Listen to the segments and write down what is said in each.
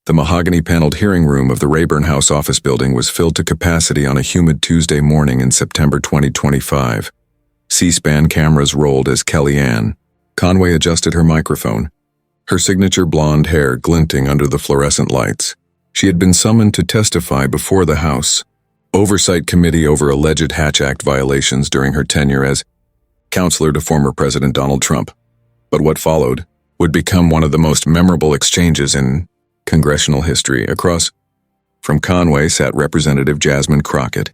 The mahogany-paneled hearing room of the Rayburn House office building was filled to capacity on a humid Tuesday morning in September 2025. C-SPAN cameras rolled as Kellyanne Conway adjusted her microphone, her signature blonde hair glinting under the fluorescent lights. She had been summoned to testify before the House Oversight Committee over alleged Hatch Act violations during her tenure as counselor to former President Donald Trump. But what followed would become one of the most memorable exchanges in congressional history. Across from Conway sat Representative Jasmine Crockett,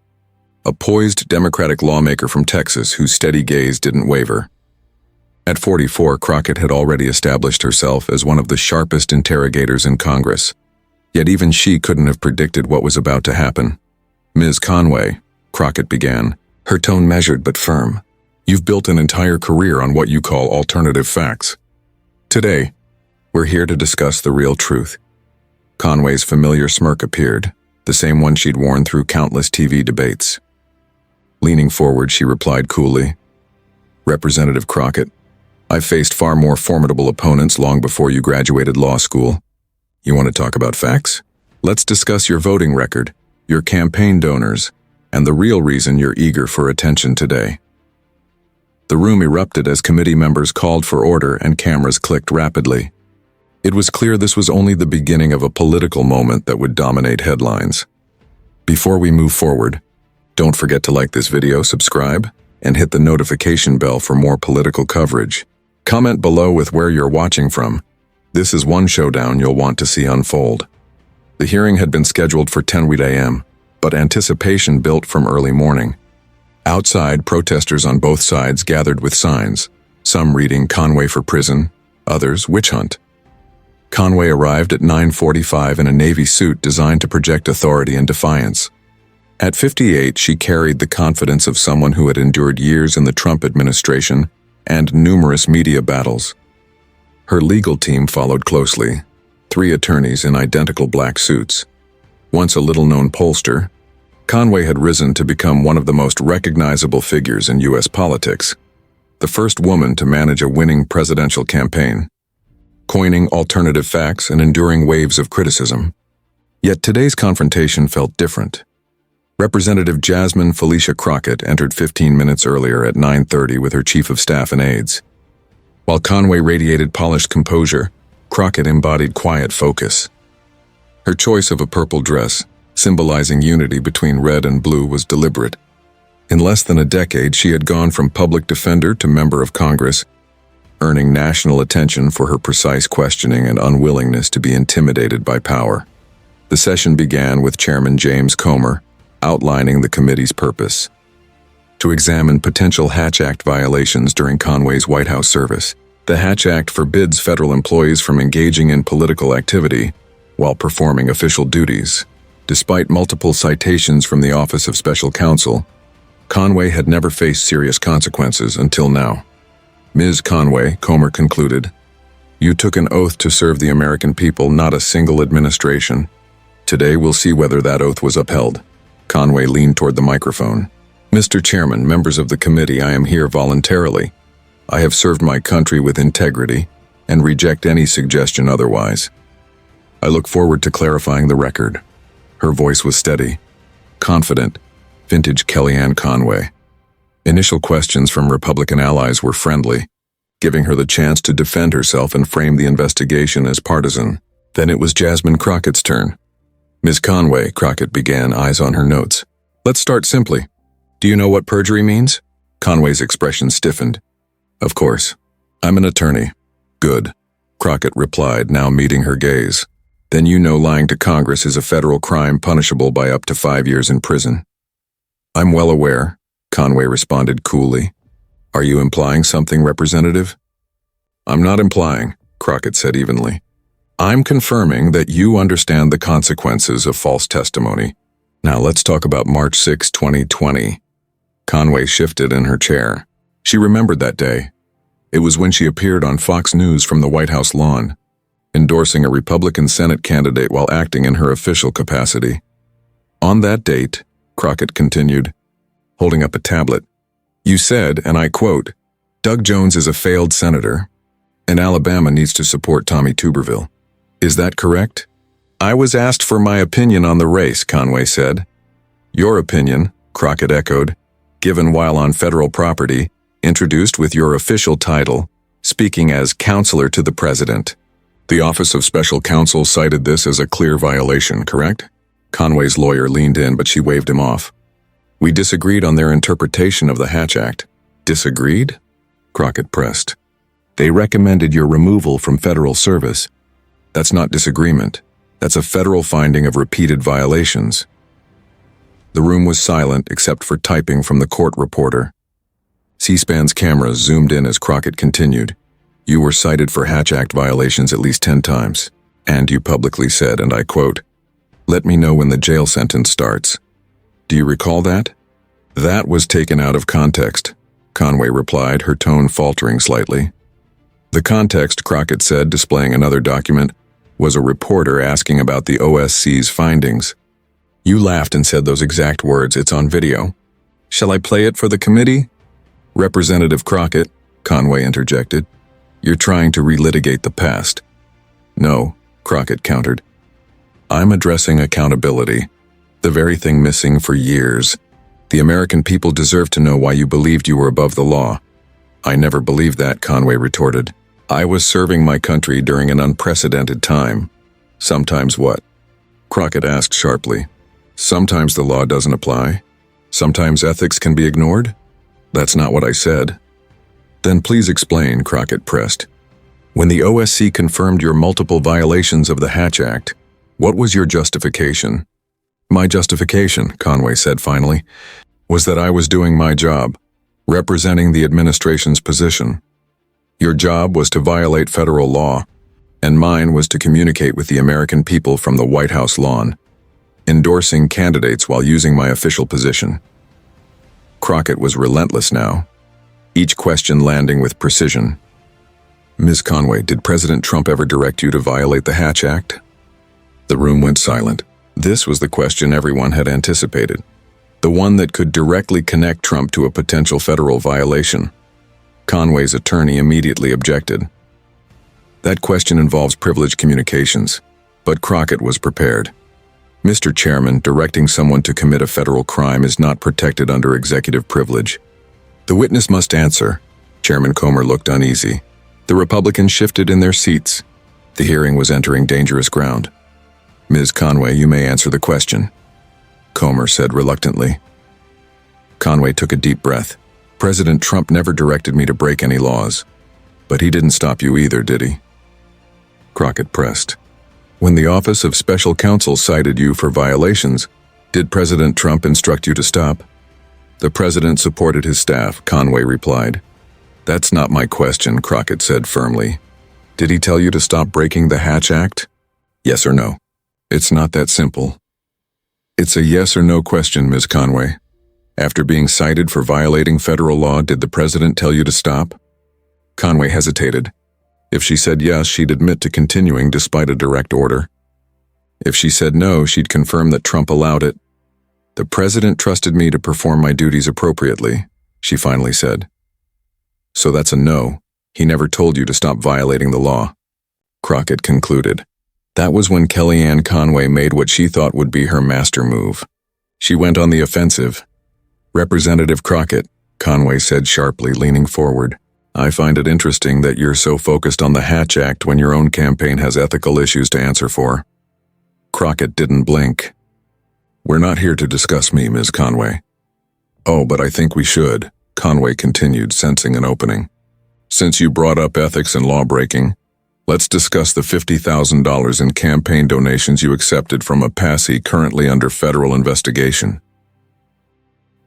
a poised Democratic lawmaker from Texas whose steady gaze didn't waver. At 44, Crockett had already established herself as one of the sharpest interrogators in Congress. Yet even she couldn't have predicted what was about to happen. "Ms. Conway," Crockett began, her tone measured but firm, "you've built an entire career on what you call alternative facts. Today, we're here to discuss the real truth." Conway's familiar smirk appeared, the same one she'd worn through countless TV debates. Leaning forward, she replied coolly, "Representative Crockett, I've faced far more formidable opponents long before you graduated law school. You want to talk about facts? Let's discuss your voting record, your campaign donors, and the real reason you're eager for attention today." The room erupted as committee members called for order and cameras clicked rapidly. It was clear this was only the beginning of a political moment that would dominate headlines. Before we move forward, don't forget to like this video, subscribe, and hit the notification bell for more political coverage. Comment below with where you're watching from. This is one showdown you'll want to see unfold. The hearing had been scheduled for 10 a.m., but anticipation built from early morning. Outside, protesters on both sides gathered with signs, some reading "Conway for prison," others "Witch hunt." Conway arrived at 9:45 in a navy suit designed to project authority and defiance. At 58, she carried the confidence of someone who had endured years in the Trump administration and numerous media battles. Her legal team followed closely, 3 attorneys in identical black suits. Once a little-known pollster, Conway had risen to become one of the most recognizable figures in U.S. politics, the first woman to manage a winning presidential campaign, coining alternative facts and enduring waves of criticism. Yet today's confrontation felt different. Representative Jasmine Felicia Crockett entered 15 minutes earlier at 9:30 with her chief of staff and aides. While Conway radiated polished composure, Crockett embodied quiet focus. Her choice of a purple dress, symbolizing unity between red and blue, was deliberate. In less than a decade, she had gone from public defender to member of Congress, earning national attention for her precise questioning and unwillingness to be intimidated by power. The session began with Chairman James Comer outlining the committee's purpose: to examine potential Hatch Act violations during Conway's White House service. The Hatch Act forbids federal employees from engaging in political activity while performing official duties. Despite multiple citations from the Office of Special Counsel, Conway had never faced serious consequences until now. "Ms. Conway," Comer concluded, "you took an oath to serve the American people, not a single administration. Today we'll see whether that oath was upheld." Conway leaned toward the microphone. "Mr. Chairman, members of the committee, I am here voluntarily. I have served my country with integrity and reject any suggestion otherwise. I look forward to clarifying the record." Her voice was steady, confident, vintage Kellyanne Conway. Initial questions from Republican allies were friendly, giving her the chance to defend herself and frame the investigation as partisan. Then it was Jasmine Crockett's turn. "Ms. Conway," Crockett began, eyes on her notes. "Let's start simply. Do you know what perjury means?" Conway's expression stiffened. "Of course. I'm an attorney." "Good," Crockett replied, now meeting her gaze. "Then you know lying to Congress is a federal crime punishable by up to 5 years in prison." "I'm well aware," Conway responded coolly. "Are you implying something, Representative?" "I'm not implying," Crockett said evenly. "I'm confirming that you understand the consequences of false testimony. Now let's talk about March 6, 2020. Conway shifted in her chair. She remembered that day. It was when she appeared on Fox News from the White House lawn, endorsing a Republican Senate candidate while acting in her official capacity. "On that date," Crockett continued, holding up a tablet, "you said, and I quote, 'Doug Jones is a failed senator, and Alabama needs to support Tommy Tuberville.' Is that correct?" I was asked for my opinion on the race, Conway said. Your opinion, Crockett echoed, given while on federal property, introduced with your official title, speaking as counselor to the president. The Office of Special Counsel cited this as a clear violation, correct? Conway's lawyer leaned in, but she waved him off. We disagreed on their interpretation of the Hatch Act. Disagreed? Crockett pressed. They recommended your removal from federal service. That's not disagreement. That's a federal finding of repeated violations. The room was silent except for typing from the court reporter. C-SPAN's cameras zoomed in as Crockett continued. You were cited for Hatch Act violations at least 10 times. And you publicly said, and I quote, "Let me know when the jail sentence starts." Do you recall that? That was taken out of context, Conway replied, her tone faltering slightly. The context, Crockett said, displaying another document, was a reporter asking about the OSC's findings. You laughed and said those exact words. It's on video. Shall I play it for the committee? Representative Crockett, Conway interjected. You're trying to relitigate the past. No, Crockett countered. I'm addressing accountability. The very thing missing for years. The American people deserve to know why you believed you were above the law. I never believed that, Conway retorted. I was serving my country during an unprecedented time. Sometimes what? Crockett asked sharply. Sometimes the law doesn't apply. Sometimes ethics can be ignored? That's not what I said. Then please explain, Crockett pressed. When the OSC confirmed your multiple violations of the Hatch Act, what was your justification? My justification, Conway said finally, was that I was doing my job, representing the administration's position. Your job was to violate federal law, and mine was to communicate with the American people from the White House lawn, endorsing candidates while using my official position. Crockett was relentless now, each question landing with precision. Ms. Conway, did President Trump ever direct you to violate the Hatch Act? The room went silent. This was the question everyone had anticipated, the one that could directly connect Trump to a potential federal violation. Conway's attorney immediately objected. That question involves privileged communications, but Crockett was prepared. Mr. Chairman, directing someone to commit a federal crime is not protected under executive privilege. The witness must answer. Chairman Comer looked uneasy. The Republicans shifted in their seats. The hearing was entering dangerous ground. Ms. Conway, you may answer the question, Comer said reluctantly. Conway took a deep breath. President Trump never directed me to break any laws. But he didn't stop you either, did he? Crockett pressed. When the Office of Special Counsel cited you for violations, did President Trump instruct you to stop? The president supported his staff, Conway replied. That's not my question, Crockett said firmly. Did he tell you to stop breaking the Hatch Act? Yes or no? It's not that simple. It's a yes or no question, Ms. Conway. After being cited for violating federal law, did the president tell you to stop? Conway hesitated. If she said yes, she'd admit to continuing despite a direct order. If she said no, she'd confirm that Trump allowed it. The president trusted me to perform my duties appropriately, she finally said. So that's a no. He never told you to stop violating the law. Crockett concluded. That was when Kellyanne Conway made what she thought would be her master move. She went on the offensive. Representative Crockett, Conway said sharply, leaning forward. I find it interesting that you're so focused on the Hatch Act when your own campaign has ethical issues to answer for. Crockett didn't blink. We're not here to discuss me, Ms. Conway. Oh, but I think we should, Conway continued, sensing an opening. Since you brought up ethics and law-breaking, let's discuss the $50,000 in campaign donations you accepted from a passee currently under federal investigation.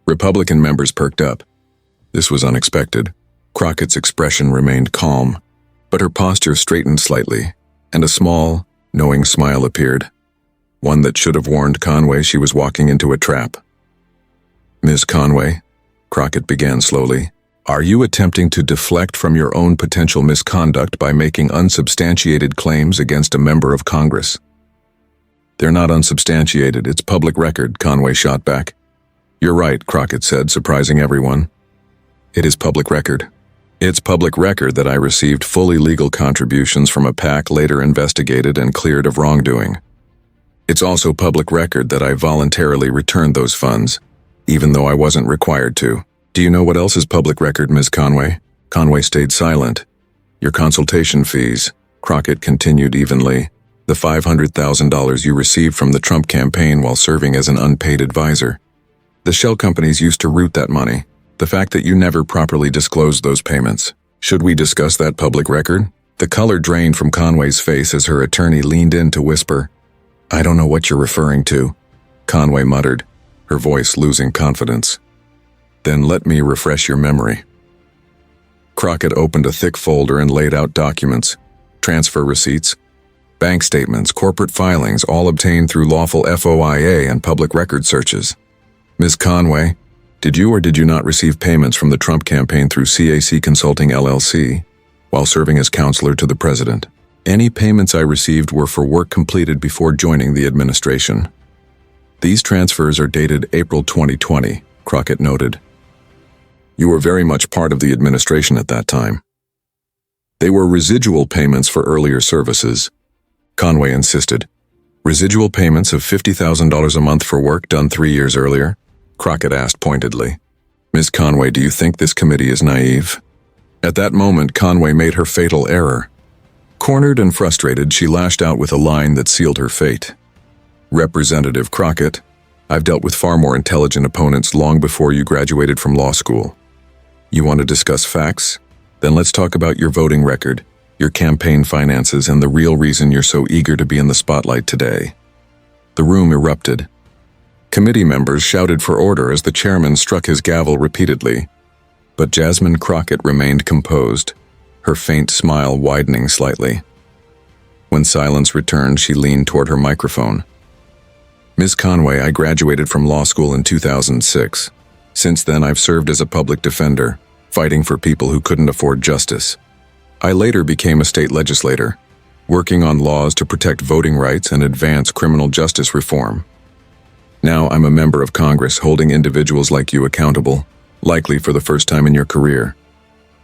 Republican members perked up. This was unexpected. Crockett's expression remained calm, but her posture straightened slightly, and a small, knowing smile appeared, one that should have warned Conway she was walking into a trap. Ms. Conway, Crockett began slowly, are you attempting to deflect from your own potential misconduct by making unsubstantiated claims against a member of Congress? They're not unsubstantiated, it's public record, Conway shot back. You're right, Crockett said, surprising everyone. It is public record. It's public record that I received fully legal contributions from a PAC later investigated and cleared of wrongdoing. It's also public record that I voluntarily returned those funds, even though I wasn't required to. Do you know what else is public record, Ms. Conway? Conway stayed silent. Your consultation fees, Crockett continued evenly. The $500,000 you received from the Trump campaign while serving as an unpaid advisor. The shell companies used to root that money. The fact that you never properly disclosed those payments. Should we discuss that public record? The color drained from Conway's face as her attorney leaned in to whisper. I don't know what you're referring to, Conway muttered, her voice losing confidence. Then let me refresh your memory. Crockett opened a thick folder and laid out documents, transfer receipts, bank statements, corporate filings, all obtained through lawful FOIA and public record searches. Ms. Conway, did you or did you not receive payments from the Trump campaign through CAC Consulting LLC while serving as counselor to the president? Any payments I received were for work completed before joining the administration. These transfers are dated April 2020, Crockett noted. You were very much part of the administration at that time. They were residual payments for earlier services, Conway insisted. Residual payments of $50,000 a month for work done 3 years earlier? Crockett asked pointedly. Ms. Conway, do you think this committee is naive? At that moment, Conway made her fatal error. Cornered and frustrated, she lashed out with a line that sealed her fate. Representative Crockett, I've dealt with far more intelligent opponents long before you graduated from law school. You want to discuss facts? Then let's talk about your voting record, your campaign finances, and the real reason you're so eager to be in the spotlight today. The room erupted. Committee members shouted for order as the chairman struck his gavel repeatedly. But Jasmine Crockett remained composed, her faint smile widening slightly. When silence returned, she leaned toward her microphone. Ms. Conway, I graduated from law school in 2006. Since then, I've served as a public defender, fighting for people who couldn't afford justice. I later became a state legislator, working on laws to protect voting rights and advance criminal justice reform. Now I'm a member of Congress holding individuals like you accountable, likely for the first time in your career.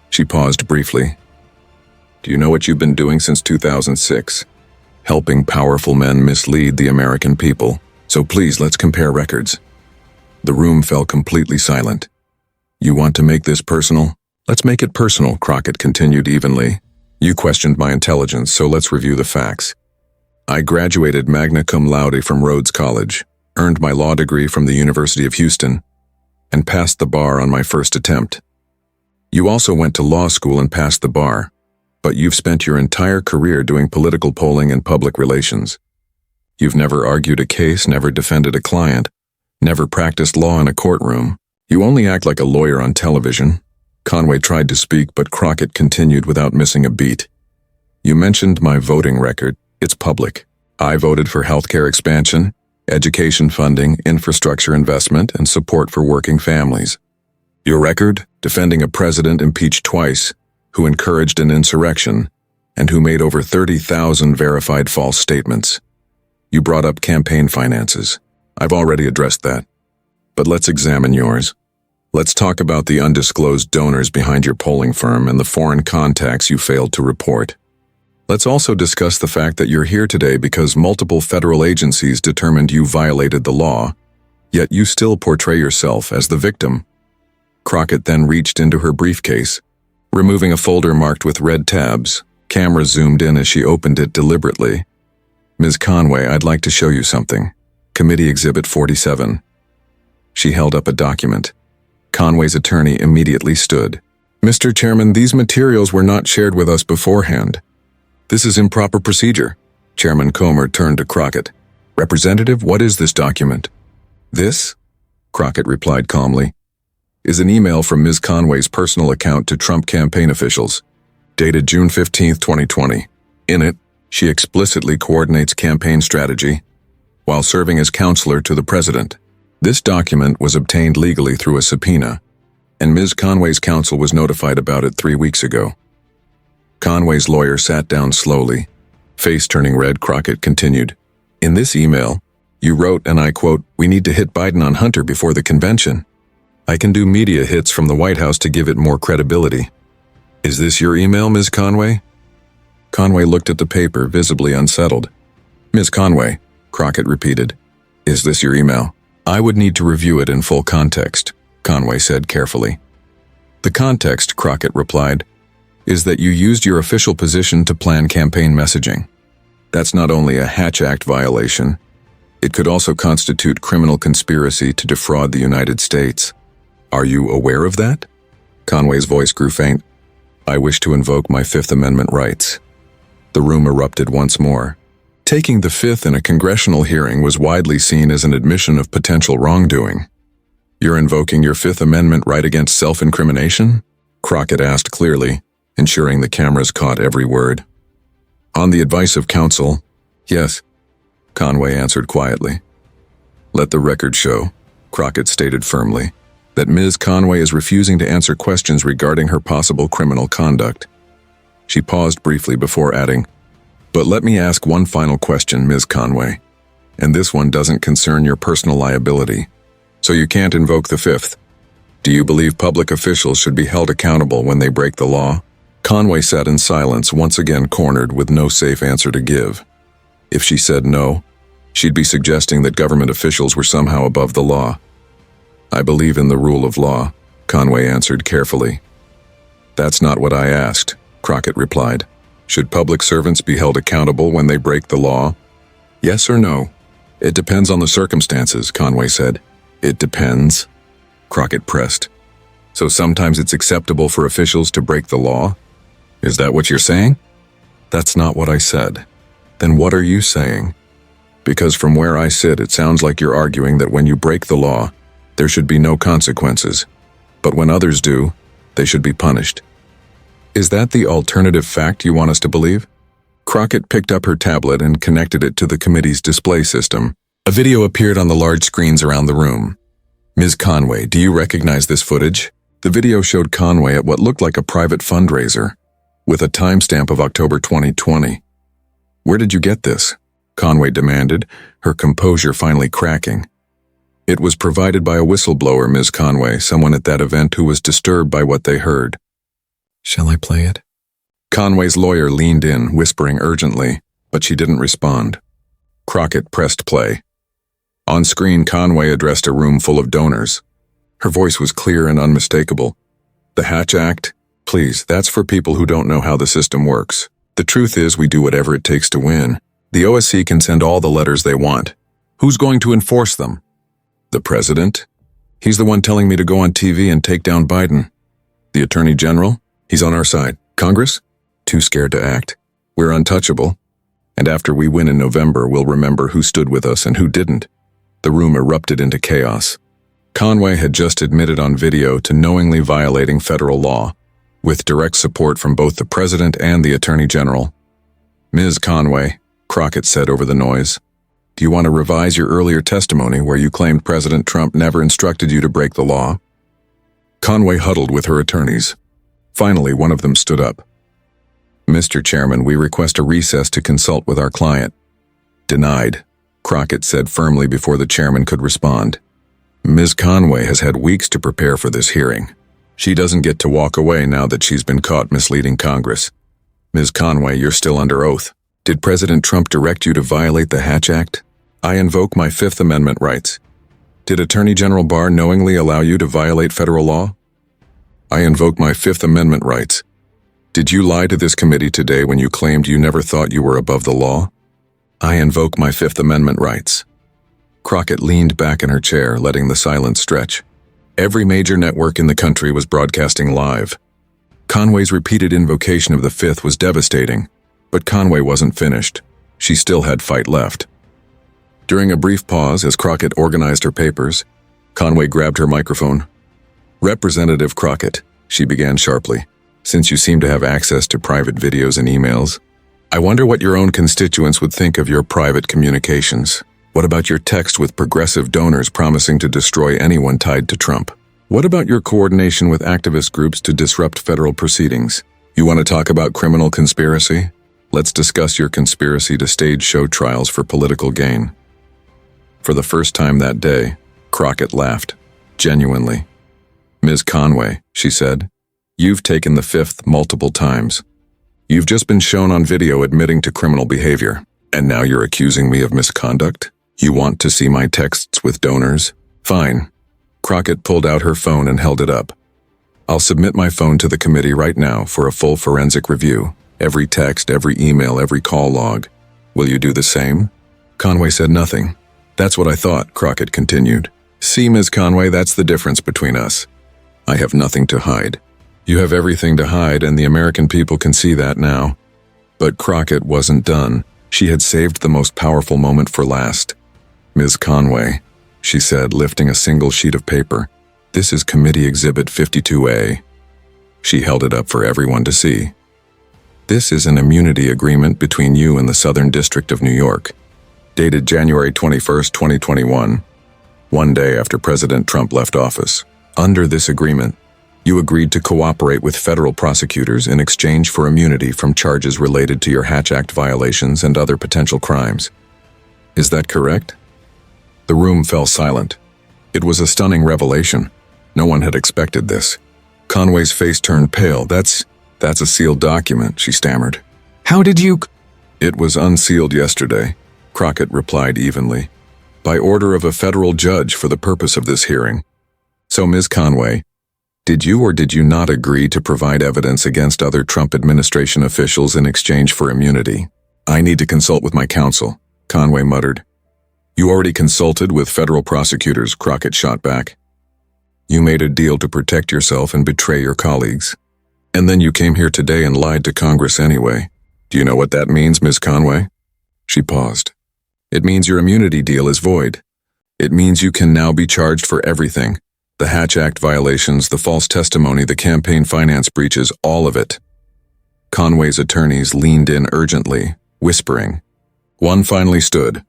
She paused briefly. Do you know what you've been doing since 2006? Helping powerful men mislead the American people. So please, let's compare records. The room fell completely silent. You want to make this personal? Let's make it personal, Crockett continued evenly. You questioned my intelligence, so let's review the facts. I graduated magna cum laude from Rhodes College, earned my law degree from the University of Houston, and passed the bar on my first attempt. You also went to law school and passed the bar, but you've spent your entire career doing political polling and public relations. You've never argued a case, never defended a client, never practiced law in a courtroom. You only act like a lawyer on television. Conway tried to speak, but Crockett continued without missing a beat. You mentioned my voting record. It's public. I voted for healthcare expansion, education funding, infrastructure investment, and support for working families. Your record? Defending a president impeached twice, who encouraged an insurrection, and who made over 30,000 verified false statements. You brought up campaign finances. I've already addressed that. But let's examine yours. Let's talk about the undisclosed donors behind your polling firm and the foreign contacts you failed to report. Let's also discuss the fact that you're here today because multiple federal agencies determined you violated the law, yet you still portray yourself as the victim. Crockett then reached into her briefcase, removing a folder marked with red tabs. Camera zoomed in as she opened it deliberately. Ms. Conway, I'd like to show you something. Committee Exhibit 47. She held up a document. Conway's attorney immediately stood. Mr. Chairman, these materials were not shared with us beforehand. This is improper procedure. Chairman Comer turned to Crockett. Representative, what is this document? This, Crockett replied calmly, is an email from Ms. Conway's personal account to Trump campaign officials, dated June 15, 2020. In it, she explicitly coordinates campaign strategy while serving as counselor to the president. This document was obtained legally through a subpoena, and Ms. Conway's counsel was notified about it 3 weeks ago. Conway's lawyer sat down slowly. Face turning red, Crockett continued. In this email, you wrote, and I quote, "We need to hit Biden on Hunter before the convention. I can do media hits from the White House to give it more credibility." Is this your email, Ms. Conway? Conway looked at the paper, visibly unsettled. Ms. Conway, Crockett repeated. Is this your email? I would need to review it in full context, Conway said carefully. The context, Crockett replied, is that you used your official position to plan campaign messaging. That's not only a Hatch Act violation, it could also constitute criminal conspiracy to defraud the United States. Are you aware of that? Conway's voice grew faint. I wish to invoke my Fifth Amendment rights. The room erupted once more. Taking the Fifth in a congressional hearing was widely seen as an admission of potential wrongdoing. You're invoking your Fifth Amendment right against self-incrimination? Crockett asked clearly, ensuring the cameras caught every word. On the advice of counsel, yes, Conway answered quietly. Let the record show, Crockett stated firmly, that Ms. Conway is refusing to answer questions regarding her possible criminal conduct. She paused briefly before adding, but let me ask one final question, Ms. Conway, and this one doesn't concern your personal liability, so you can't invoke the Fifth. Do you believe public officials should be held accountable when they break the law? Conway sat in silence, once again cornered with no safe answer to give. If she said no, she'd be suggesting that government officials were somehow above the law. I believe in the rule of law, Conway answered carefully. That's not what I asked, Crockett replied. Should public servants be held accountable when they break the law? Yes or no? It depends on the circumstances, Conway said. It depends, Crockett pressed. So sometimes it's acceptable for officials to break the law? Is that what you're saying? That's not what I said. Then what are you saying? Because from where I sit, it sounds like you're arguing that when you break the law, there should be no consequences. But when others do, they should be punished. Is that the alternative fact you want us to believe? Crockett picked up her tablet and connected it to the committee's display system. A video appeared on the large screens around the room. Ms. Conway, do you recognize this footage? The video showed Conway at what looked like a private fundraiser, with a timestamp of October 2020. Where did you get this? Conway demanded, her composure finally cracking. It was provided by a whistleblower, Ms. Conway, someone at that event who was disturbed by what they heard. Shall I play it? Conway's lawyer leaned in, whispering urgently, but she didn't respond. Crockett pressed play. On screen, Conway addressed a room full of donors. Her voice was clear and unmistakable. The Hatch Act? Please, that's for people who don't know how the system works. The truth is, we do whatever it takes to win. The OSC can send all the letters they want. Who's going to enforce them? The president? He's the one telling me to go on TV and take down Biden. The attorney general? He's on our side. Congress? Too scared to act. We're untouchable. And after we win in November, we'll remember who stood with us and who didn't. The room erupted into chaos. Conway had just admitted on video to knowingly violating federal law, with direct support from both the president and the attorney general. Ms. Conway, Crockett said over the noise, do you want to revise your earlier testimony where you claimed President Trump never instructed you to break the law? Conway huddled with her attorneys. Finally, one of them stood up. Mr. Chairman, we request a recess to consult with our client. Denied, Crockett said firmly before the chairman could respond. Ms. Conway has had weeks to prepare for this hearing. She doesn't get to walk away now that she's been caught misleading Congress. Ms. Conway, you're still under oath. Did President Trump direct you to violate the Hatch Act? I invoke my Fifth Amendment rights. Did Attorney General Barr knowingly allow you to violate federal law? I invoke my Fifth Amendment rights. Did you lie to this committee today when you claimed you never thought you were above the law? I invoke my Fifth Amendment rights. Crockett leaned back in her chair, letting the silence stretch. Every major network in the country was broadcasting live. Conway's repeated invocation of the Fifth was devastating, but Conway wasn't finished. She still had fight left. During a brief pause as Crockett organized her papers, Conway grabbed her microphone. Representative Crockett, she began sharply, since you seem to have access to private videos and emails, I wonder what your own constituents would think of your private communications. What about your text with progressive donors promising to destroy anyone tied to Trump? What about your coordination with activist groups to disrupt federal proceedings? You want to talk about criminal conspiracy? Let's discuss your conspiracy to stage show trials for political gain. For the first time that day, Crockett laughed, genuinely. Ms. Conway, she said, you've taken the Fifth multiple times. You've just been shown on video admitting to criminal behavior. And now you're accusing me of misconduct? You want to see my texts with donors? Fine. Crockett pulled out her phone and held it up. I'll submit my phone to the committee right now for a full forensic review. Every text, every email, every call log. Will you do the same? Conway said nothing. That's what I thought, Crockett continued. See, Ms. Conway, that's the difference between us. I have nothing to hide. You have everything to hide, and the American people can see that now. But Crockett wasn't done. She had saved the most powerful moment for last. Ms. Conway, she said, lifting a single sheet of paper. This is Committee Exhibit 52A. She held it up for everyone to see. This is an immunity agreement between you and the Southern District of New York, dated January 21st, 2021, one day after President Trump left office. Under this agreement, you agreed to cooperate with federal prosecutors in exchange for immunity from charges related to your Hatch Act violations and other potential crimes. Is that correct? The room fell silent. It was a stunning revelation. No one had expected this. Conway's face turned pale. That's a sealed document, she stammered. How did you— It was unsealed yesterday, Crockett replied evenly, by order of a federal judge for the purpose of this hearing. So, Ms. Conway, did you or did you not agree to provide evidence against other Trump administration officials in exchange for immunity? I need to consult with my counsel, Conway muttered. You already consulted with federal prosecutors, Crockett shot back. You made a deal to protect yourself and betray your colleagues. And then you came here today and lied to Congress anyway. Do you know what that means, Ms. Conway? She paused. It means your immunity deal is void. It means you can now be charged for everything. The Hatch Act violations, the false testimony, the campaign finance breaches, all of it. Conway's attorneys leaned in urgently, whispering. One finally stood.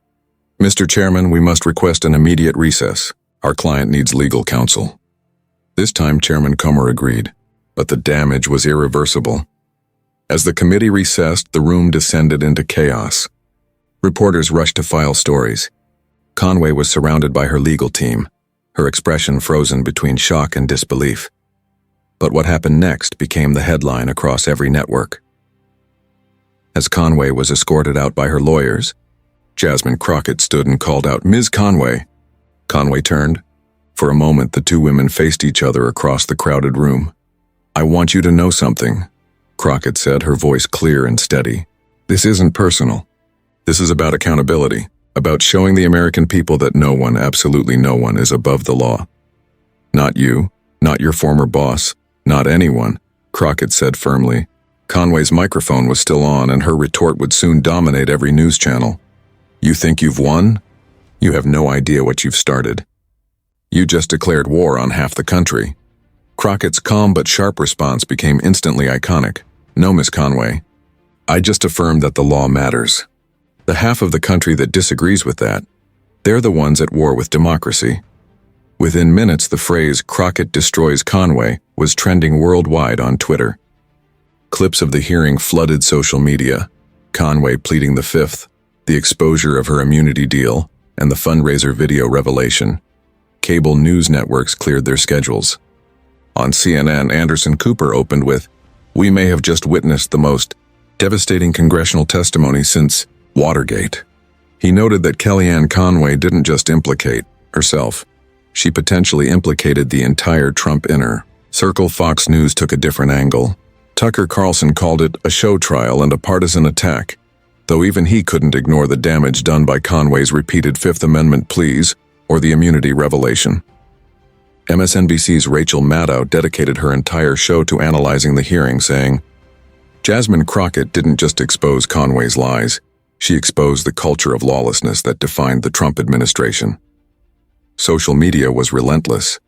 Mr. Chairman, we must request an immediate recess. Our client needs legal counsel. This time Chairman Comer agreed, but the damage was irreversible. As the committee recessed, the room descended into chaos. Reporters rushed to file stories. Conway was surrounded by her legal team, her expression frozen between shock and disbelief. But what happened next became the headline across every network. As Conway was escorted out by her lawyers, Jasmine Crockett stood and called out, Ms. Conway. Conway turned. For a moment, the two women faced each other across the crowded room. I want you to know something, Crockett said, her voice clear and steady. This isn't personal. This is about accountability, about showing the American people that no one, absolutely no one, is above the law. Not you, not your former boss, not anyone, Crockett said firmly. Conway's microphone was still on, and her retort would soon dominate every news channel. You think you've won? You have no idea what you've started. You just declared war on half the country. Crockett's calm but sharp response became instantly iconic. No, Miss Conway. I just affirmed that the law matters. The half of the country that disagrees with that, they're the ones at war with democracy. Within minutes, the phrase Crockett destroys Conway was trending worldwide on Twitter. Clips of the hearing flooded social media. Conway pleading the fifth, the exposure of her immunity deal, and the fundraiser video revelation. Cable news networks cleared their schedules. On CNN, Anderson Cooper opened with, "We may have just witnessed the most devastating congressional testimony since Watergate." He noted that Kellyanne Conway didn't just implicate herself. She potentially implicated the entire Trump inner circle. Fox News took a different angle. Tucker Carlson called it a show trial and a partisan attack, though even he couldn't ignore the damage done by Conway's repeated Fifth Amendment pleas or the immunity revelation. MSNBC's Rachel Maddow dedicated her entire show to analyzing the hearing, saying, Jasmine Crockett didn't just expose Conway's lies, she exposed the culture of lawlessness that defined the Trump administration. Social media was relentless.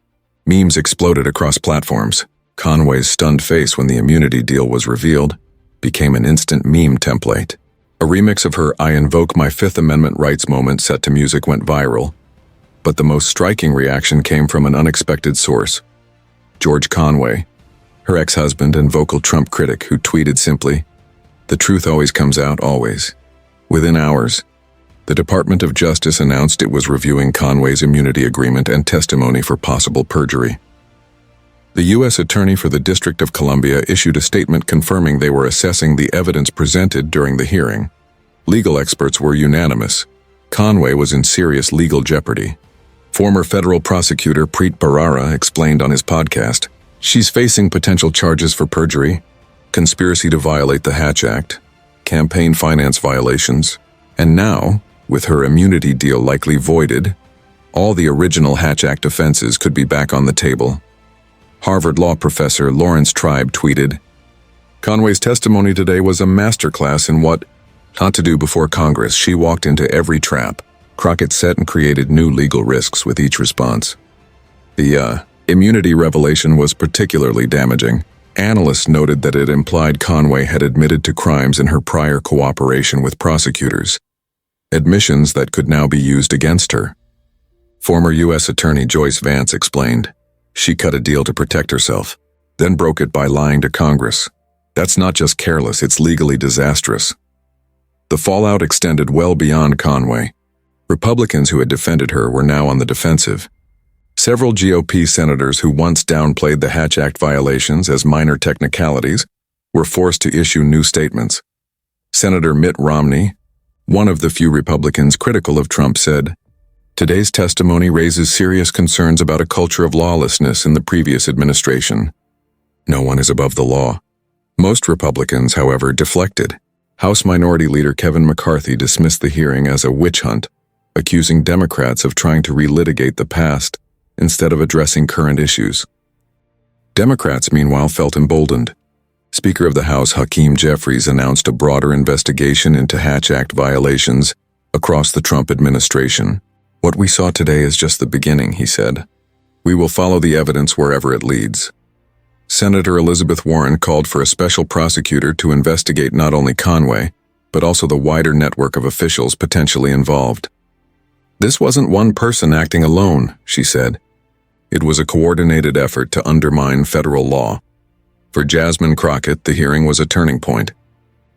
Memes exploded across platforms. Conway's stunned face when the immunity deal was revealed became an instant meme template. A remix of her "I invoke my Fifth Amendment rights" moment set to music went viral, but the most striking reaction came from an unexpected source. George Conway, her ex-husband and vocal Trump critic, who tweeted simply, "The truth always comes out, always." Within hours, the Department of Justice announced it was reviewing Conway's immunity agreement and testimony for possible perjury. The U.S. Attorney for the District of Columbia issued a statement confirming they were assessing the evidence presented during the hearing. Legal experts were unanimous. Conway was in serious legal jeopardy. Former federal prosecutor Preet Bharara explained on his podcast, she's facing potential charges for perjury, conspiracy to violate the Hatch Act, campaign finance violations, and now, with her immunity deal likely voided, all the original Hatch Act offenses could be back on the table. Harvard law professor Lawrence Tribe tweeted, Conway's testimony today was a masterclass in what not to do before Congress. She walked into every trap Crockett set and created new legal risks with each response. The immunity revelation was particularly damaging. Analysts noted that it implied Conway had admitted to crimes in her prior cooperation with prosecutors, admissions that could now be used against her. Former U.S. Attorney Joyce Vance explained, she cut a deal to protect herself, then broke it by lying to Congress. That's not just careless, it's legally disastrous. The fallout extended well beyond Conway. Republicans who had defended her were now on the defensive. Several GOP senators who once downplayed the Hatch Act violations as minor technicalities were forced to issue new statements. Senator Mitt Romney, one of the few Republicans critical of Trump, said, today's testimony raises serious concerns about a culture of lawlessness in the previous administration. No one is above the law. Most Republicans, however, deflected. House Minority Leader Kevin McCarthy dismissed the hearing as a witch hunt, accusing Democrats of trying to relitigate the past instead of addressing current issues. Democrats, meanwhile, felt emboldened. Speaker of the House Hakeem Jeffries announced a broader investigation into Hatch Act violations across the Trump administration. What we saw today is just the beginning, he said. We will follow the evidence wherever it leads. Senator Elizabeth Warren called for a special prosecutor to investigate not only Conway, but also the wider network of officials potentially involved. This wasn't one person acting alone, she said. It was a coordinated effort to undermine federal law. For Jasmine Crockett, the hearing was a turning point.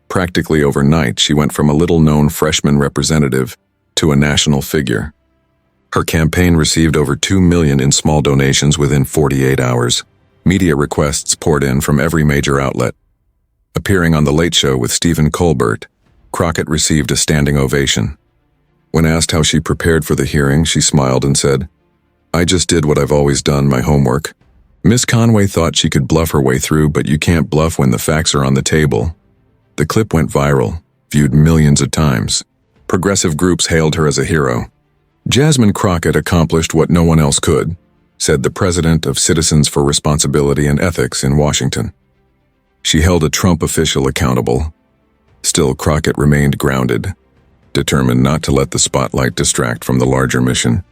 Practically overnight, she went from a little-known freshman representative to a national figure. Her campaign received over $2 million in small donations within 48 hours. Media requests poured in from every major outlet. Appearing on The Late Show with Stephen Colbert, Crockett received a standing ovation. When asked how she prepared for the hearing, she smiled and said, I just did what I've always done, my homework. Miss Conway thought she could bluff her way through, but you can't bluff when the facts are on the table. The clip went viral, viewed millions of times. Progressive groups hailed her as a hero. Jasmine Crockett accomplished what no one else could, said the president of Citizens for Responsibility and Ethics in Washington. She held a Trump official accountable. Still, Crockett remained grounded, determined not to let the spotlight distract from the larger mission.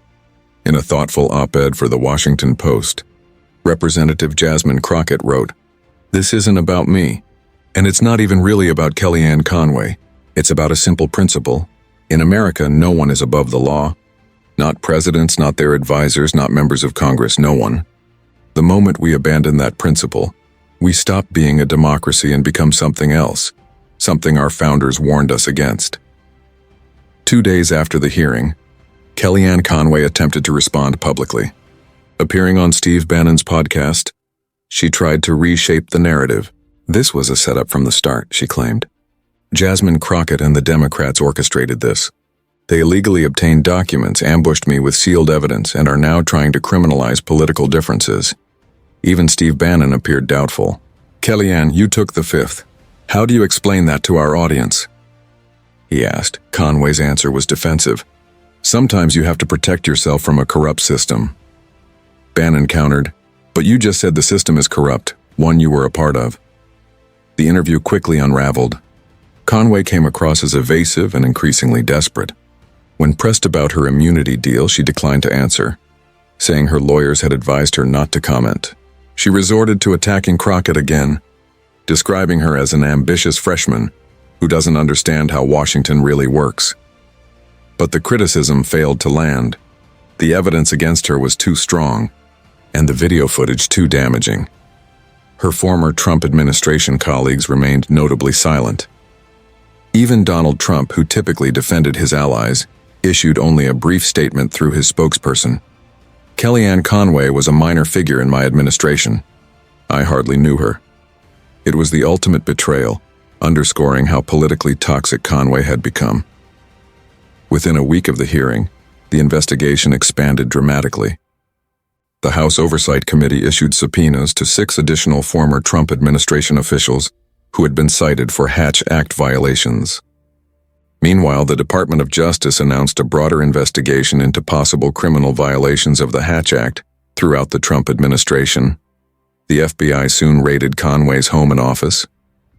In a thoughtful op-ed for the Washington Post, Representative Jasmine Crockett wrote, "This isn't about me, and it's not even really about Kellyanne Conway. It's about a simple principle. In America, no one is above the law. Not presidents, not their advisors, not members of Congress, no one. The moment we abandon that principle, we stop being a democracy and become something else, something our founders warned us against." 2 days after the hearing, Kellyanne Conway attempted to respond publicly. Appearing on Steve Bannon's podcast, she tried to reshape the narrative. This was a setup from the start, she claimed. Jasmine Crockett and the Democrats orchestrated this. They illegally obtained documents, ambushed me with sealed evidence, and are now trying to criminalize political differences. Even Steve Bannon appeared doubtful. Kellyanne, you took the fifth. How do you explain that to our audience? He asked. Conway's answer was defensive. Sometimes you have to protect yourself from a corrupt system. Bannon countered, but you just said the system is corrupt, one you were a part of. The interview quickly unraveled. Conway came across as evasive and increasingly desperate. When pressed about her immunity deal, she declined to answer, saying her lawyers had advised her not to comment. She resorted to attacking Crockett again, describing her as an ambitious freshman who doesn't understand how Washington really works. But the criticism failed to land. The evidence against her was too strong, and the video footage too damaging. Her former Trump administration colleagues remained notably silent. Even Donald Trump, who typically defended his allies, issued only a brief statement through his spokesperson. Kellyanne Conway was a minor figure in my administration. I hardly knew her. It was the ultimate betrayal, underscoring how politically toxic Conway had become. Within a week of the hearing, the investigation expanded dramatically. The House Oversight Committee issued subpoenas to 6 additional former Trump administration officials who had been cited for Hatch Act violations. Meanwhile, the Department of Justice announced a broader investigation into possible criminal violations of the Hatch Act throughout the Trump administration. The FBI soon raided Conway's home and office,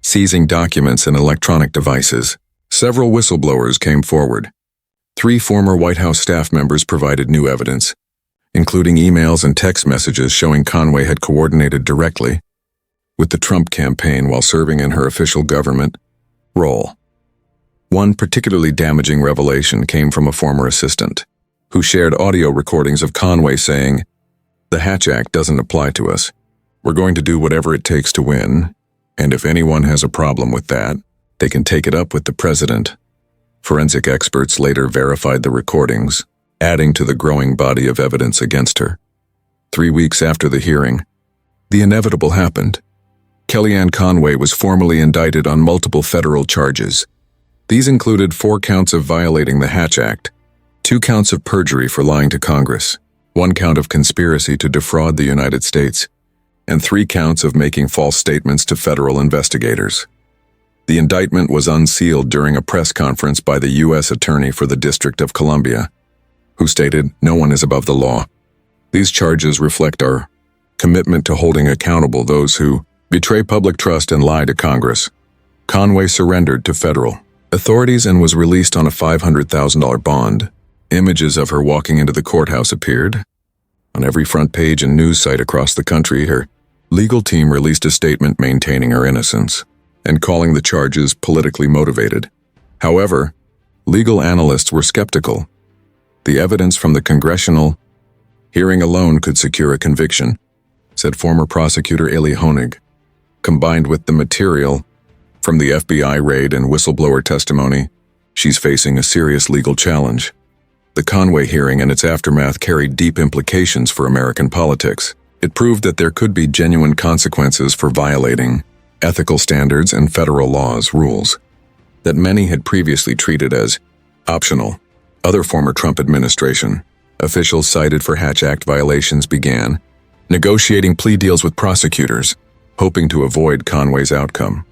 seizing documents and electronic devices. Several whistleblowers came forward. 3 former White House staff members provided new evidence, including emails and text messages showing Conway had coordinated directly with the Trump campaign while serving in her official government role. One particularly damaging revelation came from a former assistant, who shared audio recordings of Conway saying, "The Hatch Act doesn't apply to us. We're going to do whatever it takes to win, and if anyone has a problem with that, they can take it up with the president." Forensic experts later verified the recordings, adding to the growing body of evidence against her. 3 weeks after the hearing, the inevitable happened. Kellyanne Conway was formally indicted on multiple federal charges. These included 4 counts of violating the Hatch Act, 2 counts of perjury for lying to Congress, 1 count of conspiracy to defraud the United States, and 3 counts of making false statements to federal investigators. The indictment was unsealed during a press conference by the U.S. Attorney for the District of Columbia, who stated, "No one is above the law. These charges reflect our commitment to holding accountable those who betray public trust and lie to Congress." Conway surrendered to federal authorities and was released on a $500,000 bond. Images of her walking into the courthouse appeared. On every front page and news site across the country, her legal team released a statement maintaining her innocence and calling the charges politically motivated. However, legal analysts were skeptical. The evidence from the congressional hearing alone could secure a conviction, said former prosecutor Eli Honig. Combined with the material from the FBI raid and whistleblower testimony, she's facing a serious legal challenge. The Conway hearing and its aftermath carried deep implications for American politics. It proved that there could be genuine consequences for violating ethical standards and federal laws rules that many had previously treated as optional. Other former Trump administration officials cited for Hatch Act violations began negotiating plea deals with prosecutors, hoping to avoid Conway's outcome.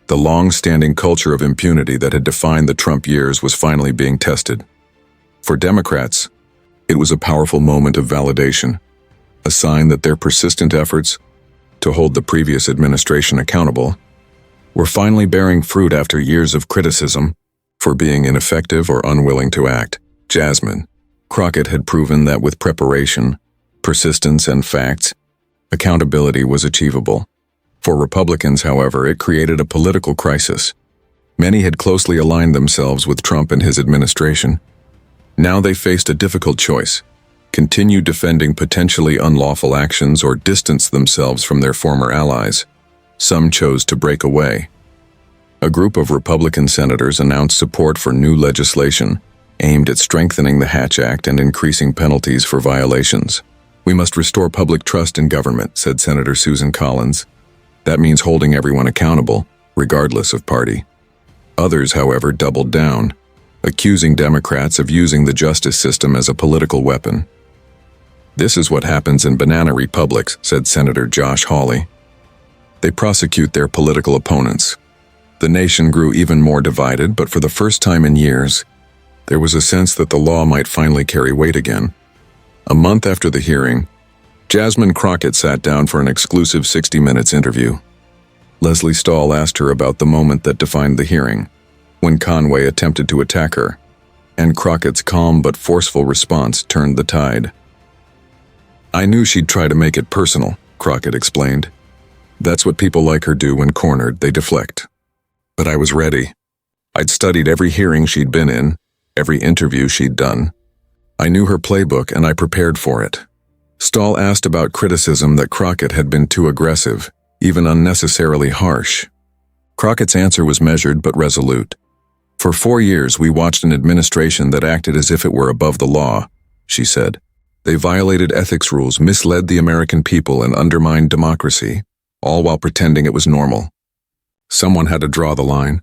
The long-standing culture of impunity that had defined the Trump years was finally being tested. For Democrats, it was a powerful moment of validation, a sign that their persistent efforts to hold the previous administration accountable were finally bearing fruit after years of criticism for being ineffective or unwilling to act. Jasmine Crockett had proven that with preparation, persistence, and facts, accountability was achievable. For Republicans, however, it created a political crisis. Many had closely aligned themselves with Trump and his administration. Now they faced a difficult choice: continue defending potentially unlawful actions or distance themselves from their former allies. Some chose to break away. A group of Republican senators announced support for new legislation aimed at strengthening the Hatch Act and increasing penalties for violations. "We must restore public trust in government," said Senator Susan Collins. "That means holding everyone accountable, regardless of party." Others, however, doubled down, accusing Democrats of using the justice system as a political weapon. "This is what happens in banana republics," said Senator Josh Hawley. "They prosecute their political opponents." The nation grew even more divided, but for the first time in years, there was a sense that the law might finally carry weight again. A month after the hearing, Jasmine Crockett sat down for an exclusive 60 Minutes interview. Leslie Stahl asked her about the moment that defined the hearing, when Conway attempted to attack her, and Crockett's calm but forceful response turned the tide. "I knew she'd try to make it personal," Crockett explained. "That's what people like her do when cornered, they deflect. But I was ready. I'd studied every hearing she'd been in, every interview she'd done. I knew her playbook and I prepared for it." Stahl asked about criticism that Crockett had been too aggressive, even unnecessarily harsh. Crockett's answer was measured but resolute. "For 4 years, we watched an administration that acted as if it were above the law," she said. "They violated ethics rules, misled the American people, and undermined democracy, all while pretending it was normal. Someone had to draw the line.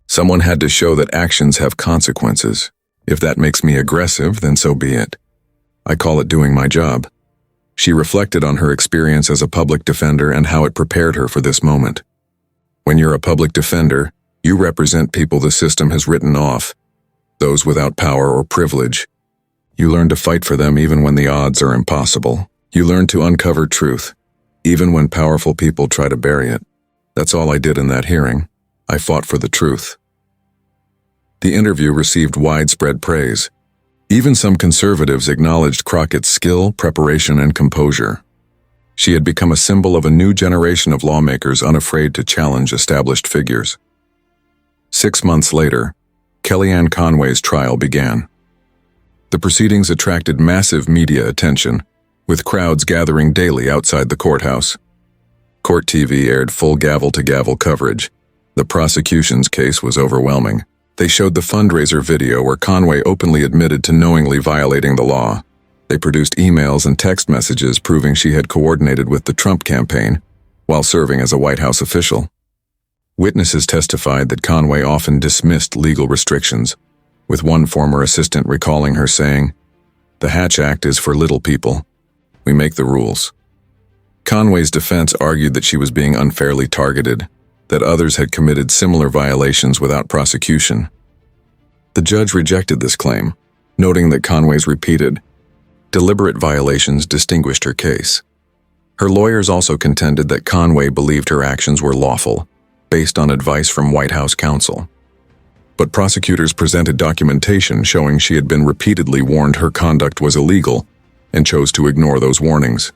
Someone had to show that actions have consequences. If that makes me aggressive, then so be it. I call it doing my job. She reflected on her experience as a public defender and how it prepared her for this moment. When you're a public defender, you represent people the system has written off, those without power or privilege. You learn to fight for them even when the odds are impossible. You learn to uncover truth, even when powerful people try to bury it. That's all I did in that hearing. I fought for the truth. The interview received widespread praise. Even some conservatives acknowledged Crockett's skill, preparation, and composure. She had become a symbol of a new generation of lawmakers unafraid to challenge established figures. 6 months later, Kellyanne Conway's trial began. The proceedings attracted massive media attention, with crowds gathering daily outside the courthouse. Court TV aired full gavel-to-gavel coverage. The prosecution's case was overwhelming. They showed the fundraiser video where Conway openly admitted to knowingly violating the law. They produced emails and text messages proving she had coordinated with the Trump campaign while serving as a White House official. Witnesses testified that Conway often dismissed legal restrictions, with one former assistant recalling her saying, "The Hatch Act is for little people. We make the rules." Conway's defense argued that she was being unfairly targeted, that others had committed similar violations without prosecution. The judge rejected this claim, noting that Conway's repeated, deliberate violations distinguished her case. Her lawyers also contended that Conway believed her actions were lawful, based on advice from White House counsel. But prosecutors presented documentation showing she had been repeatedly warned her conduct was illegal and chose to ignore those warnings.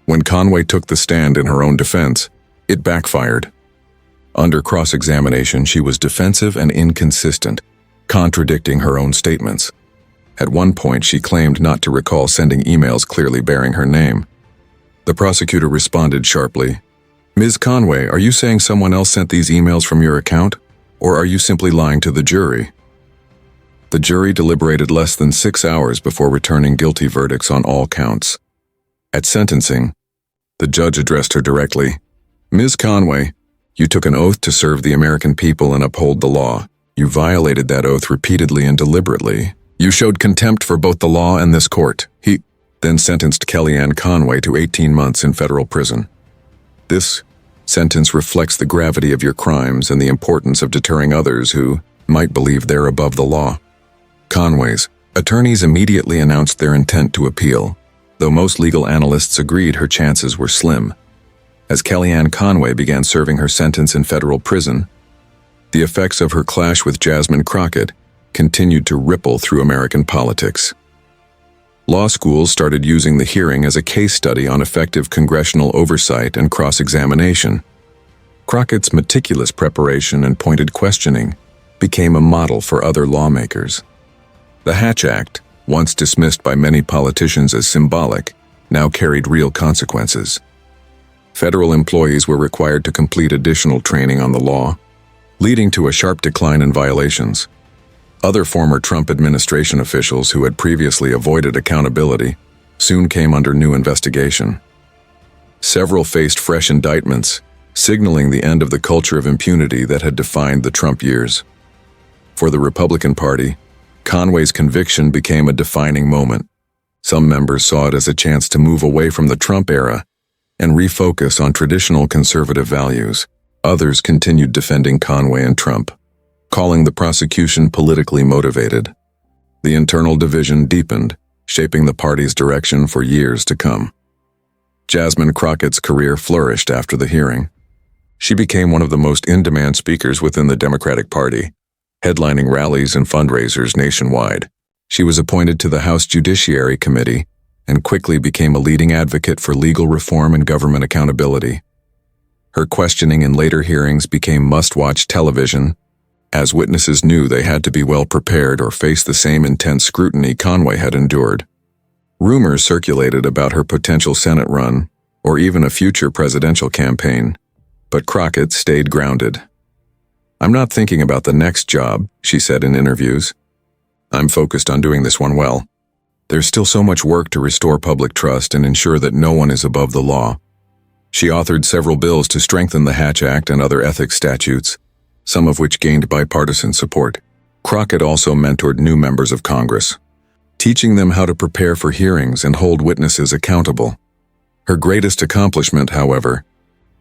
When Conway took the stand in her own defense, it backfired. Under cross-examination, she was defensive and inconsistent, contradicting her own statements. At one point, she claimed not to recall sending emails clearly bearing her name. The prosecutor responded sharply, "Ms. Conway, are you saying someone else sent these emails from your account, or are you simply lying to the jury?" The jury deliberated less than 6 hours before returning guilty verdicts on all counts. At sentencing, the judge addressed her directly, "Ms. Conway, you took an oath to serve the American people and uphold the law. You violated that oath repeatedly and deliberately. You showed contempt for both the law and this court." He then sentenced Kellyanne Conway to 18 months in federal prison. This sentence reflects the gravity of your crimes and the importance of deterring others who might believe they're above the law. Conway's attorneys immediately announced their intent to appeal, though most legal analysts agreed her chances were slim. As Kellyanne Conway began serving her sentence in federal prison, the effects of her clash with Jasmine Crockett continued to ripple through American politics. Law schools started using the hearing as a case study on effective congressional oversight and cross-examination. Crockett's meticulous preparation and pointed questioning became a model for other lawmakers. The Hatch Act, once dismissed by many politicians as symbolic, now carried real consequences. Federal employees were required to complete additional training on the law, leading to a sharp decline in violations. Other former Trump administration officials who had previously avoided accountability soon came under new investigation. Several faced fresh indictments, signaling the end of the culture of impunity that had defined the Trump years. For the Republican Party, Conway's conviction became a defining moment. Some members saw it as a chance to move away from the Trump era and refocus on traditional conservative values. Others continued defending Conway and Trump, calling the prosecution politically motivated. The internal division deepened, shaping the party's direction for years to come. Jasmine Crockett's career flourished after the hearing. She became one of the most in-demand speakers within the Democratic Party, headlining rallies and fundraisers nationwide. She was appointed to the House Judiciary Committee and quickly became a leading advocate for legal reform and government accountability. Her questioning in later hearings became must-watch television, as witnesses knew they had to be well prepared or face the same intense scrutiny Conway had endured. Rumors circulated about her potential Senate run, or even a future presidential campaign, but Crockett stayed grounded. "I'm not thinking about the next job," she said in interviews. "I'm focused on doing this one well. There's still so much work to restore public trust and ensure that no one is above the law." She authored several bills to strengthen the Hatch Act and other ethics statutes, some of which gained bipartisan support. Crockett also mentored new members of Congress, teaching them how to prepare for hearings and hold witnesses accountable. Her greatest accomplishment, however,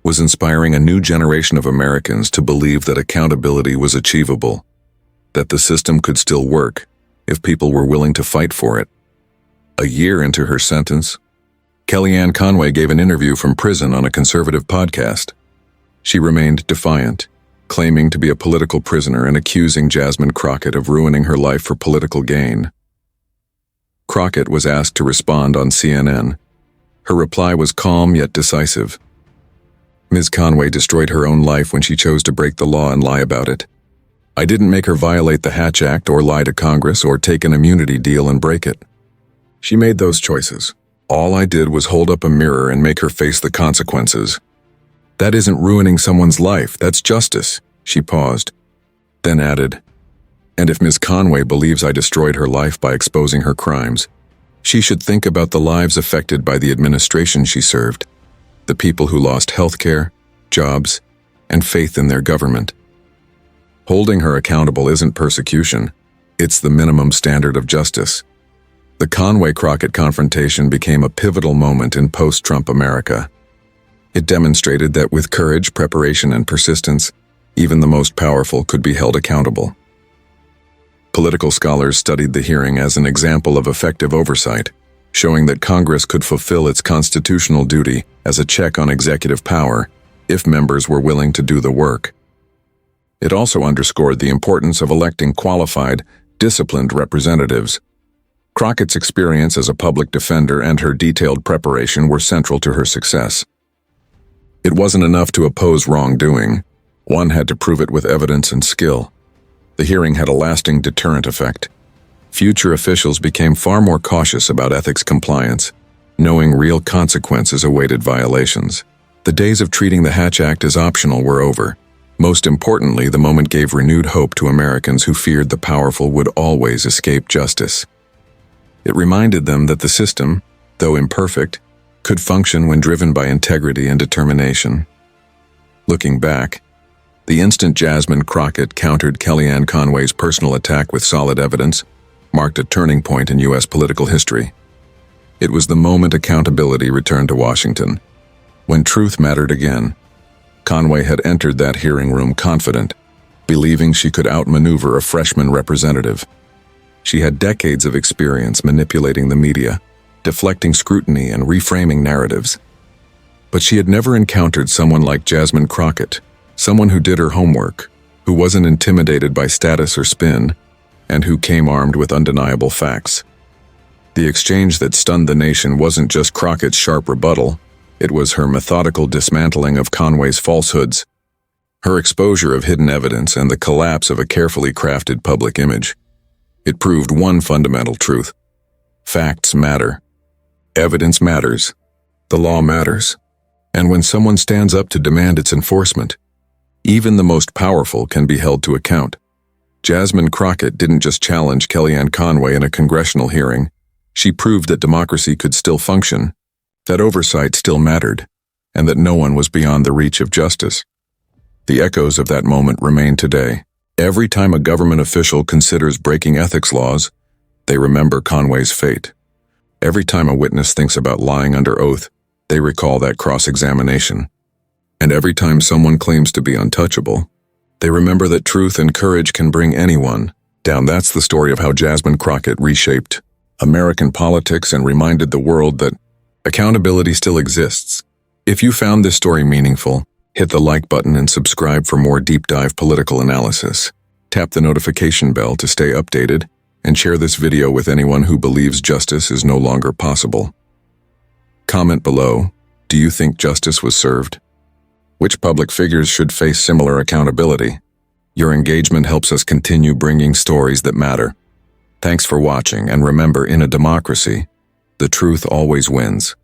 was inspiring a new generation of Americans to believe that accountability was achievable, that the system could still work if people were willing to fight for it. A year into her sentence, Kellyanne Conway gave an interview from prison on a conservative podcast. She remained defiant, claiming to be a political prisoner and accusing Jasmine Crockett of ruining her life for political gain. Crockett was asked to respond on CNN. Her reply was calm yet decisive. Ms. Conway destroyed her own life when she chose to break the law and lie about it. I didn't make her violate the Hatch Act or lie to Congress or take an immunity deal and break it. She made those choices. All I did was hold up a mirror and make her face the consequences. That isn't ruining someone's life, that's justice. She paused, then added, and if Ms. Conway believes I destroyed her life by exposing her crimes, she should think about the lives affected by the administration she served, the people who lost health care, jobs, and faith in their government. Holding her accountable isn't persecution, it's the minimum standard of justice. The Conway-Crockett confrontation became a pivotal moment in post-Trump America. It demonstrated that with courage, preparation, and persistence, even the most powerful could be held accountable. Political scholars studied the hearing as an example of effective oversight, showing that Congress could fulfill its constitutional duty as a check on executive power if members were willing to do the work. It also underscored the importance of electing qualified, disciplined representatives. Crockett's experience as a public defender and her detailed preparation were central to her success. It wasn't enough to oppose wrongdoing. One had to prove it with evidence and skill. The hearing had a lasting deterrent effect. Future officials became far more cautious about ethics compliance, knowing real consequences awaited violations. The days of treating the Hatch Act as optional were over. Most importantly, the moment gave renewed hope to Americans who feared the powerful would always escape justice. It reminded them that the system, though imperfect, could function when driven by integrity and determination. Looking back, the instant Jasmine Crockett countered Kellyanne Conway's personal attack with solid evidence marked a turning point in U.S. political history. It was the moment accountability returned to Washington. When truth mattered again, Conway had entered that hearing room confident, believing she could outmaneuver a freshman representative. She had decades of experience manipulating the media, deflecting scrutiny and reframing narratives. But she had never encountered someone like Jasmine Crockett, someone who did her homework, who wasn't intimidated by status or spin, and who came armed with undeniable facts. The exchange that stunned the nation wasn't just Crockett's sharp rebuttal, it was her methodical dismantling of Conway's falsehoods, her exposure of hidden evidence, and the collapse of a carefully crafted public image. It proved one fundamental truth. Facts matter. Evidence matters. The law matters. And when someone stands up to demand its enforcement, even the most powerful can be held to account. Jasmine Crockett didn't just challenge Kellyanne Conway in a congressional hearing. She proved that democracy could still function, that oversight still mattered, and that no one was beyond the reach of justice. The echoes of that moment remain today. Every time a government official considers breaking ethics laws, they remember Conway's fate. Every time a witness thinks about lying under oath, they recall that cross-examination. And every time someone claims to be untouchable, they remember that truth and courage can bring anyone down. That's the story of how Jasmine Crockett reshaped American politics and reminded the world that accountability still exists. If you found this story meaningful, hit the like button and subscribe for more deep dive political analysis. Tap the notification bell to stay updated and share this video with anyone who believes justice is no longer possible. Comment below, do you think justice was served? Which public figures should face similar accountability? Your engagement helps us continue bringing stories that matter. Thanks for watching, and remember, in a democracy, the truth always wins.